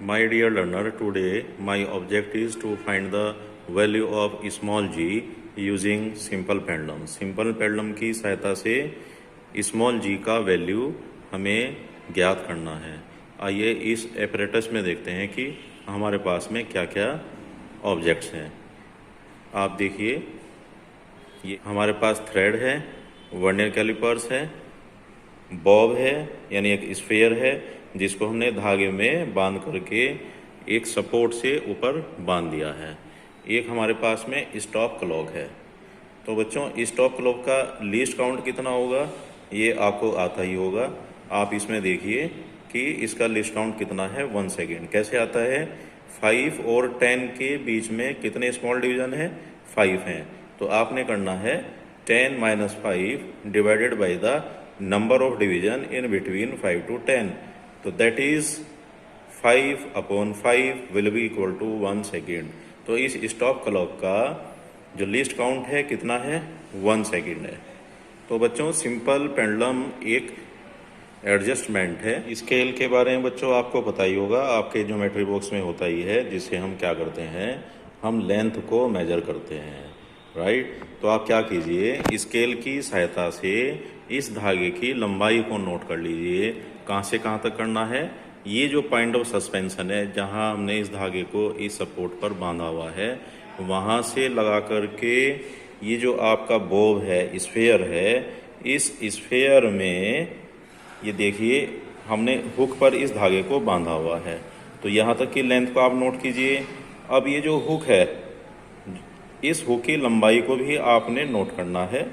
My dear learner, today my object is to find the value of small g using simple pendulum. Simple pendulum की सहायता से small g का value हमें ज्ञात करना है। आइए इस एपरेटस में देखते हैं कि हमारे पास में क्या क्या ऑब्जेक्ट्स हैं। आप देखिए, ये हमारे पास थ्रेड है, वर्नियर कैलिपर्स है, बॉब है यानी एक स्फीयर है जिसको हमने धागे में बांध करके एक सपोर्ट से ऊपर बांध दिया है। एक हमारे पास में स्टॉप क्लॉक है। तो बच्चों, स्टॉप क्लॉक का लीस्ट काउंट कितना होगा ये आपको आता ही होगा। आप इसमें देखिए कि इसका लीस्ट काउंट कितना है, 1 सेकेंड। कैसे आता है, 5 और 10 के बीच में कितने स्मॉल डिवीजन है, 5 हैं। तो आपने करना है 10 - 5 divided by the number of division in between 5 to 10। तो that is 5/5 will be equal to 1 second. तो इस स्टॉप क्लॉक का जो लीस्ट काउंट है कितना है, 1 सेकेंड है। तो बच्चों, सिंपल पेंडुलम एक एडजस्टमेंट है। स्केल के बारे में बच्चों आपको पता ही होगा, आपके ज्योमेट्री बॉक्स में होता ही है, जिससे हम क्या करते हैं, हम लेंथ को मेजर करते हैं, राइट। तो आप क्या कीजिए, स्केल की सहायता से इस धागे की लंबाई को नोट कर लीजिए। कहाँ से कहाँ तक करना है, ये जो पॉइंट ऑफ सस्पेंशन है जहाँ हमने इस धागे को इस सपोर्ट पर बांधा हुआ है, वहाँ से लगा करके ये जो आपका बॉब है, स्फीयर है, इस स्फीयर में ये देखिए हमने हुक पर इस धागे को बांधा हुआ है। तो यहाँ तक की लेंथ को आप नोट कीजिए। अब ये जो हुक है, इस हुक की लंबाई को भी आपने नोट करना है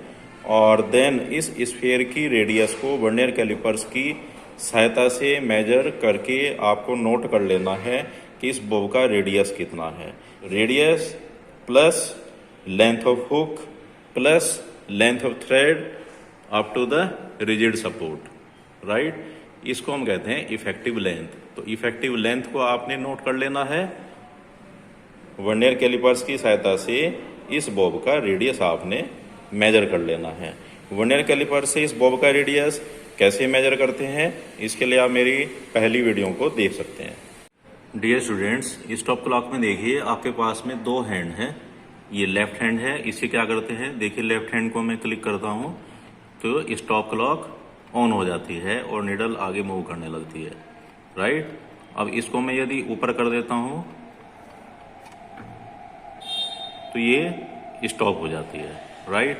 और देन इस स्फीयर की रेडियस को वर्नियर कैलिपर्स की सहायता से मेजर करके आपको नोट कर लेना है कि इस बॉब का रेडियस कितना है। Radius plus length of hook plus length of thread up to the rigid support, right. इसको हम कहते हैं इफेक्टिव लेंथ। तो इफेक्टिव लेंथ को आपने नोट कर लेना है। वर्नियर कैलिपर्स की सहायता से इस बॉब का रेडियस आपने मेजर कर लेना है। वर्नियर कैलिपर से इस बॉब का रेडियस कैसे मेजर करते हैं, इसके लिए आप मेरी पहली वीडियो को देख सकते हैं। डियर स्टूडेंट्स, स्टॉप क्लॉक में देखिए आपके पास में 2 हैंड है। ये लेफ्ट हैंड है, इसे क्या करते हैं, देखिए लेफ्ट हैंड को मैं क्लिक करता हूँ तो स्टॉप क्लॉक ऑन हो जाती है और निडल आगे मूव करने लगती है, राइट। अब इसको मैं यदि ऊपर कर देता हूँ तो ये स्टॉप हो जाती है, राइट।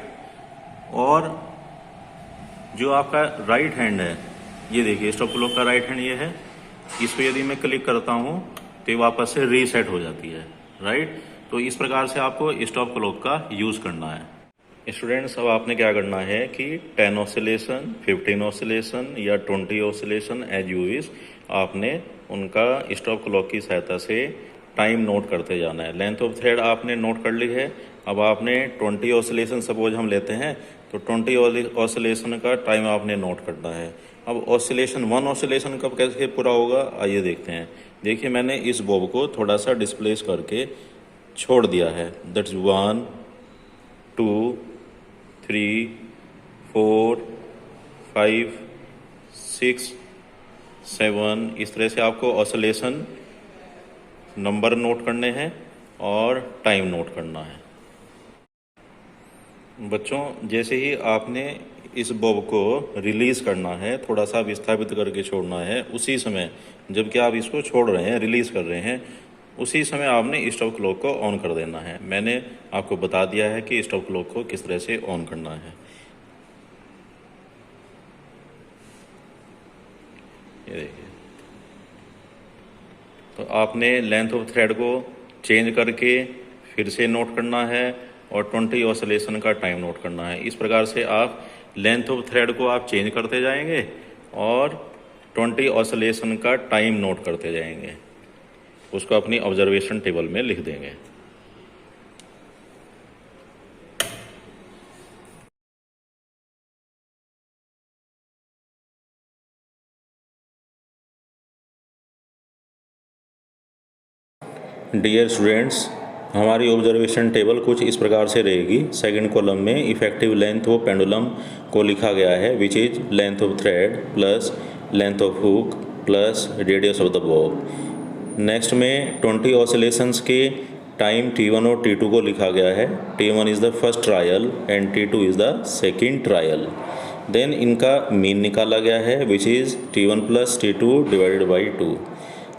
और जो आपका राइट हैंड है, ये देखिए स्टॉप क्लॉक का राइट हैंड ये है, इसको यदि मैं क्लिक करता हूँ तो वापस से रीसेट हो जाती है, राइट। तो इस प्रकार से आपको स्टॉप क्लॉक का यूज करना है। स्टूडेंट्स, अब आपने क्या करना है कि 10 ऑसिलेशन, 15 ऑसिलेशन या 20 ऑसिलेशन एज यू विश, आपने उनका स्टॉप क्लॉक की सहायता से टाइम नोट करते जाना है। लेंथ ऑफ थ्रेड आपने नोट कर ली है। अब आपने 20 ऑसिलेशन सपोज हम लेते हैं तो 20 ऑसिलेशन का टाइम आपने नोट करना है। अब ऑसिलेशन 1 ऑसिलेशन कब कैसे पूरा होगा, आइए देखते हैं। देखिए मैंने इस बॉब को थोड़ा सा डिस्प्लेस करके छोड़ दिया है। दैट्स 1 2 3 4 5 6 7। इस तरह से आपको ऑसिलेशन नंबर नोट करने हैं और टाइम नोट करना है। बच्चों, जैसे ही आपने इस बॉब को रिलीज़ करना है, थोड़ा सा विस्थापित करके छोड़ना है, उसी समय जबकि आप इसको छोड़ रहे हैं, रिलीज़ कर रहे हैं, उसी समय आपने स्टॉप क्लॉक को ऑन कर देना है। मैंने आपको बता दिया है कि स्टॉप क्लॉक को किस तरह से ऑन करना है। ये देखिए, तो आपने लेंथ ऑफ थ्रेड को चेंज करके फिर से नोट करना है और 20 ऑसिलेशन का टाइम नोट करना है। इस प्रकार से आप लेंथ ऑफ थ्रेड को आप चेंज करते जाएंगे और 20 ऑसिलेशन का टाइम नोट करते जाएंगे। उसको अपनी ऑब्जर्वेशन टेबल में लिख देंगे। डियर स्टूडेंट्स, हमारी ऑब्जर्वेशन टेबल कुछ इस प्रकार से रहेगी। सेकंड कॉलम में इफेक्टिव लेंथ ऑफ पेंडुलम को लिखा गया है, which is length of thread plus length of hook plus radius of the Bob. Next में 20 ऑसिलेशंस के टाइम T1 और T2 को लिखा गया है। T1 is the first trial and T2 is the second trial. Then इनका mean निकाला गया है which is T1 plus T2 divided by 2।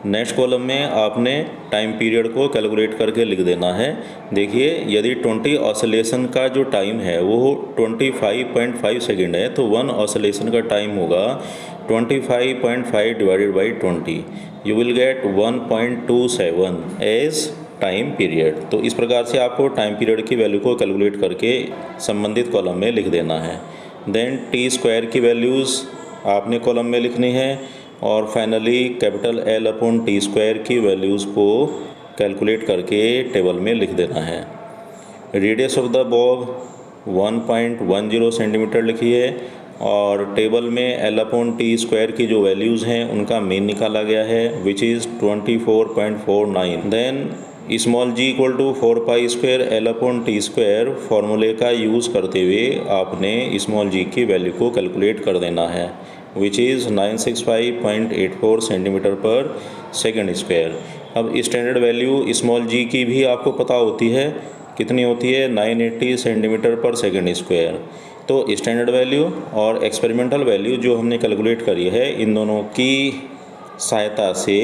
Next column में आपने टाइम पीरियड को कैलकुलेट करके लिख देना है। देखिए यदि 20 ऑसिलेशन का जो टाइम है वो 25.5 सेकेंड है तो 1 ऑसिलेशन का टाइम होगा 25.5 divided by 20। You will get 1.27 as time period. तो इस प्रकार से आपको टाइम पीरियड की वैल्यू को कैलकुलेट करके संबंधित कॉलम में लिख देना है। देन टी स्क्वायर की वैल्यूज़ आपने कॉलम में लिखनी है और finally capital L upon T square की वैल्यूज़ को कैलकुलेट करके टेबल में लिख देना है। Radius of the bob 1.10 centimetre लिखी है और टेबल में L अपॉन टी स्क्वायर की जो वैल्यूज़ हैं उनका मीन निकाला गया है which is 24.49। Then small g equal to 4 pi square L upon T square फार्मूले का यूज़ करते हुए आपने स्मॉल g की वैल्यू को कैलकुलेट कर देना है which is 965.84 centimetre per second square. अब स्टैंडर्ड वैल्यू स्मॉल g की भी आपको पता होती है, कितनी होती है 980 सेंटीमीटर पर सेकेंड स्क्वायर। तो स्टैंडर्ड वैल्यू और एक्सपेरिमेंटल वैल्यू जो हमने कैलकुलेट करी है इन दोनों की सहायता से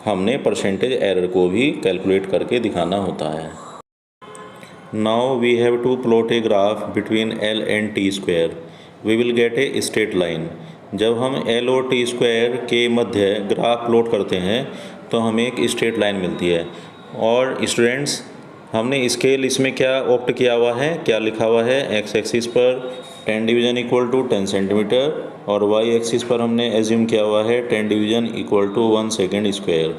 हमने परसेंटेज एरर को भी कैलकुलेट करके दिखाना होता है। Now we have to plot a graph between L and T square. We will get a straight line. जब हम L और टी स्क्वायर के मध्य ग्राफ प्लॉट करते हैं तो हमें एक स्ट्रेट लाइन मिलती है। और स्टूडेंट्स हमने स्केल इसमें क्या ऑप्ट किया हुआ है, क्या लिखा हुआ है, एक्स एक्सिस पर 10 डिवीज़न इक्वल टू 10 सेंटीमीटर और वाई एक्सिस पर हमने एज्यूम किया हुआ है 10 division equal to 1 second square.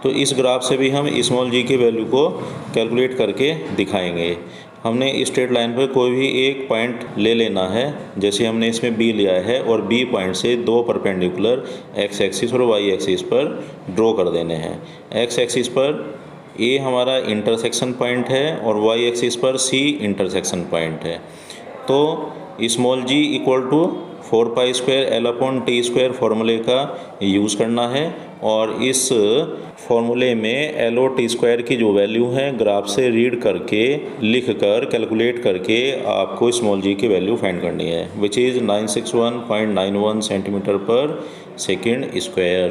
तो इस ग्राफ से भी हम स्मॉल g की वैल्यू को कैलकुलेट करके दिखाएंगे। हमने स्ट्रेट लाइन पर कोई भी एक पॉइंट ले लेना है, जैसे हमने इसमें B लिया है और B पॉइंट से दो परपेंडिकुलर एक्स एक्सिस और वाई एक्सिस पर ड्रॉ कर देने हैं। एक्स एक्सिस पर A हमारा इंटरसेक्शन पॉइंट है और वाई एक्सिस पर C इंटरसेक्शन पॉइंट है। तो small g equal to 4 pi square L upon T square फार्मूले का यूज़ करना है और इस फार्मूले में L और टी स्क्वायर की जो वैल्यू है ग्राफ से रीड करके लिख कर कैलकुलेट करके आपको स्मॉल g की वैल्यू फाइंड करनी है which is 961.91 centimetre per second square.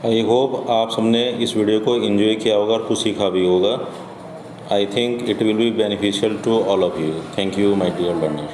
I hope आप सबने इस वीडियो को एंजॉय किया होगा और कुछ सीखा भी होगा। I think it will be beneficial to all of you. Thank you, my dear learner.